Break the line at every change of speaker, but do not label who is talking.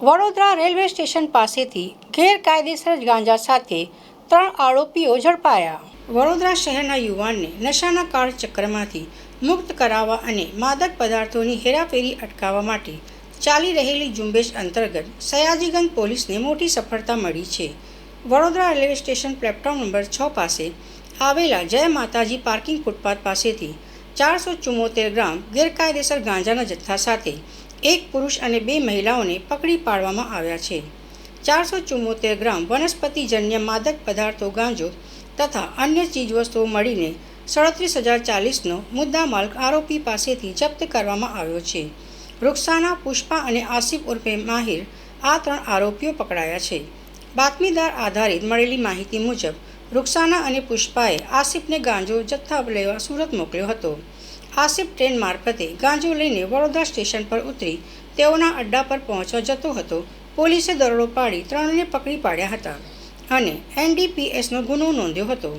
Vadodara railway station પાસેથી ગેરકાયદેસર ગાંજા સાથે 3 આરોપીઓ ઝડપાયા. વડોદરા શહેરના યુવાનને નશાના કાળ ચક્રમાંથી મુક્ત કરાવવા અને માદક પદાર્થોની હેરાફેરી અટકાવવા માટે ચાલી રહેલી ઝુંબેશ અંતર્ગત સયાજીગંજ પોલીસને મોટી સફળતા મળી છે. Vadodara railway station platform number 6 પાસે આવેલા જય માતાજી પાર્કિંગ ફૂટપાથ પાસેથી 474 ગ્રામ ગેરકાયદેસર ગાંજાના જથ્થા સાથે એક પુરુષ અને 2 મહિલાઓને પકડી પાડવામાં આવ્યા છે. 474 ગ્રામ વનસ્પતિજન્ય માદક પદાર્થો ગાંજો તથા અન્ય ચીજવસ્તુઓ મળીને 37,040નો મુદ્દામાલ આરોપી પાસેથી જપ્ત કરવામાં આવ્યો છે. રૂકસાના, પુષ્પા અને આસિફ ઉર્ફે માહિર આ 3 આરોપીઓ પકડાયા છે. બાતમીદાર આધારિત મળેલી માહિતી મુજબ રૂકસાના અને પુષ્પાએ આસિફને ગાંજો જથ્થા લેવા સુરત મોકલ્યો હતો. આસિફ ટ્રેન મારફતે ગાંજો લઈને વડોદરા સ્ટેશન પર ઉતરી તેઓના અડ્ડા પર પહોંચવા જતો હતો. પોલીસે દરોડો પાડી 3ને પકડી પાડ્યા હતા અને NDPSનો ગુનો નોંધ્યો હતો.